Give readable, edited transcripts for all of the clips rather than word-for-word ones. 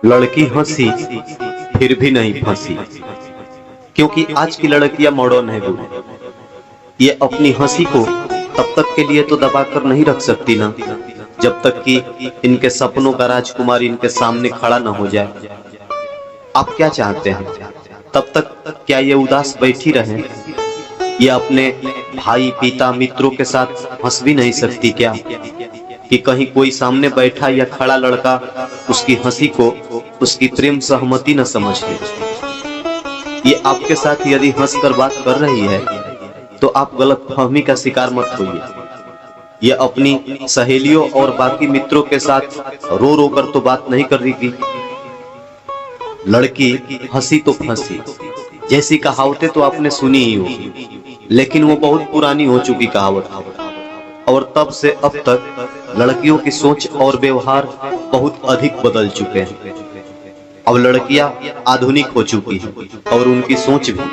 लड़की हंसी फिर भी नहीं फंसी, क्योंकि आज की लड़कियां मॉडर्न है गुरु। ये अपनी हंसी को तब तक के लिए तो दबा कर नहीं रख सकती ना, जब तक कि इनके सपनों का राजकुमार इनके सामने खड़ा न हो जाए। आप क्या चाहते हैं? तब तक क्या ये उदास बैठी रहे? ये अपने भाई, पिता, मित्रों के साथ हंस भी नहीं सकती क्या, कि कहीं कोई सामने बैठा या खड़ा लड़का उसकी हंसी को उसकी प्रेम सहमति न समझ ले? ये आपके साथ यदि हंसकर बात कर रही है तो आप गलतफहमी का शिकार मत होइए। ये अपनी सहेलियों और बाकी मित्रों के साथ रो रो कर तो बात नहीं कर रही थी। लड़की हंसी तो फंसी जैसी कहावतें तो आपने सुनी ही होगी, लेकिन वो बहुत पुरानी हो चुकी कहावत है। और तब से अब तक लड़कियों की सोच और व्यवहार बहुत अधिक बदल चुके हैं। अब लड़कियां आधुनिक हो चुकी हैं और उनकी सोच भी।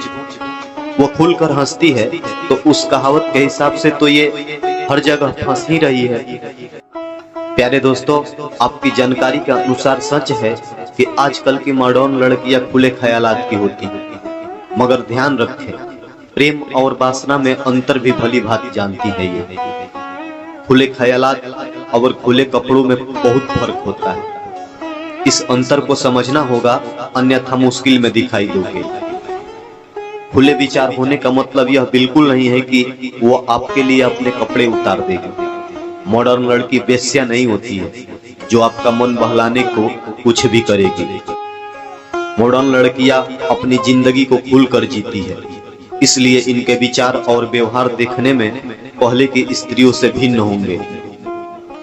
वो खुलकर हंसती है तो उस कहावत के हिसाब से तो ये हर जगह फंस ही रही है। प्यारे दोस्तों, आपकी जानकारी के अनुसार सच है कि आजकल की मॉडर्न लड़कियां खुले ख्यालात की होती हैं, मगर ध्यान रखें, प्रेम और वासना में अंतर भी भली भांति जानती है। ये खुले ख्यालात और खुले कपड़ों में बहुत फर्क होता है। इस अंतर को समझना होगा, अन्यथा मुश्किल में दिखाई दोगे। खुले विचार होने का मतलब यह बिल्कुल नहीं है कि वो आपके लिए अपने कपड़े उतार देगी। मॉडर्न लड़की वेश्या नहीं होती है जो आपका मन बहलाने को कुछ भी करेगी। मॉडर्न लड़कियां अपनी जिंदगी को खुलकर जीती है, इसलिए इनके विचार और व्यवहार देखने में पहले की स्त्रियों से भिन्न होंगे।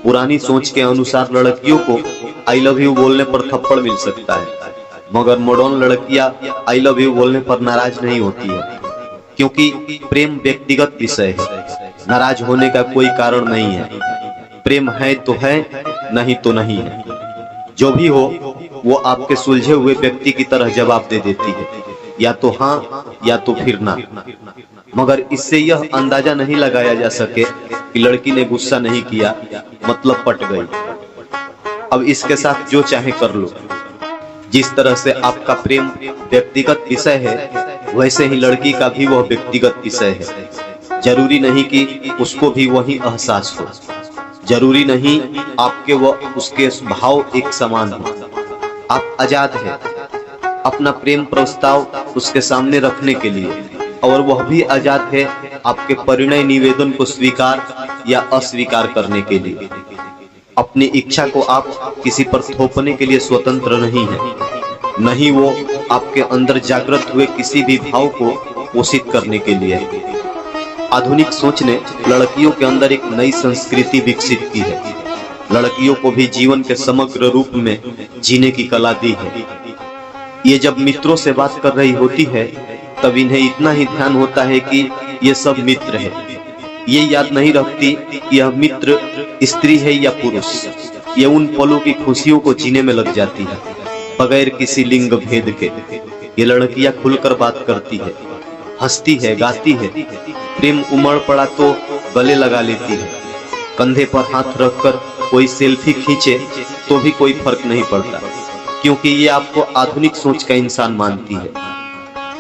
पुरानी सोच के अनुसार लड़कियों को आई लव यू बोलने पर थप्पड़ मिल सकता है, मगर मॉडर्न लड़कियां आई लव यू बोलने पर नाराज नहीं होती है, क्योंकि प्रेम व्यक्तिगत विषय है। नाराज होने का कोई कारण नहीं है। प्रेम है तो है, नहीं तो नहीं है। जो भी हो वो आपके सुलझे हुए व्यक्ति की तरह जवाब दे देती है, या तो हाँ या तो फिर ना। मगर इससे यह अंदाजा नहीं लगाया जा सके कि लड़की ने गुस्सा नहीं किया मतलब पट गई। अब इसके साथ जो चाहे कर लो। जिस तरह से आपका प्रेम व्यक्तिगत विषय है, वैसे ही लड़की का भी वह व्यक्तिगत विषय है। जरूरी नहीं कि उसको भी वही एहसास हो, जरूरी नहीं आपके व उसके भाव एक समान हो। आप आजाद हैं अपना प्रेम प्रस्ताव उसके सामने रखने के लिए, और वह भी आजाद है आपके परिणय निवेदन को स्वीकार या अस्वीकार करने के लिए। अपनी इच्छा को आप किसी पर थोपने के लिए स्वतंत्र नहीं है, नहीं वो आपके अंदर जागृत हुए किसी भी भाव को पोषित करने के लिए। आधुनिक सोच ने लड़कियों के अंदर एक नई संस्कृति विकसित की है। लड़कियों को भी जीवन के समग्र रूप में जीने की कला दी है। ये जब मित्रों से बात कर रही होती है तब इन्हें इतना ही ध्यान होता है कि ये सब मित्र है। ये याद नहीं रखती कि यह मित्र स्त्री है या पुरुष। ये उन पलों की खुशियों को जीने में लग जाती है बगैर किसी लिंग भेद के। ये लड़कियां खुलकर बात करती है, हंसती है, गाती है। प्रेम उमड़ पड़ा तो गले लगा लेती है। कंधे पर हाथ रखकर कोई सेल्फी खींचे तो भी कोई फर्क नहीं पड़ता, क्योंकि ये आपको आधुनिक सोच का इंसान मानती है।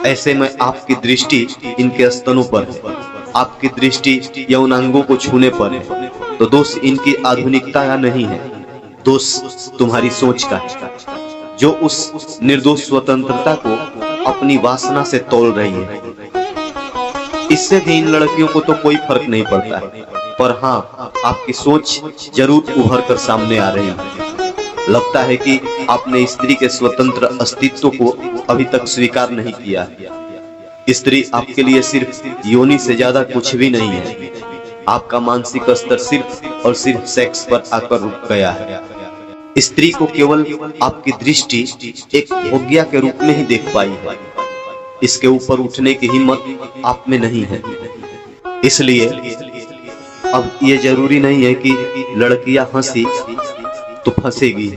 ऐसे में आपकी दृष्टि इनके स्तनों पर है, आपकी दृष्टि यौनांगों को छूने पर है, तो दोष इनकी आधुनिकता या नहीं है, दोष तुम्हारी सोच का है, जो उस निर्दोष स्वतंत्रता को अपनी वासना से तोल रही है। इससे भी इन लड़कियों को तो कोई फर्क नहीं पड़ता है, पर हाँ, आपकी सोच जरूर उभर कर सामने आ रही है। लगता है कि आपने स्त्री के स्वतंत्र अस्तित्व को अभी तक स्वीकार नहीं किया है। स्त्री आपके लिए सिर्फ योनि से ज्यादा कुछ भी नहीं है। आपका मानसिक स्तर सिर्फ और सिर्फ सेक्स पर आकर रुक गया है। स्त्री को केवल आपकी दृष्टि एक भोग्या के रूप में ही देख पाई है। इसके ऊपर उठने की हिम्मत आप में नहीं है। इसलिए अब ये जरूरी नहीं है कि लड़कियां हंसी तो फंसेगी।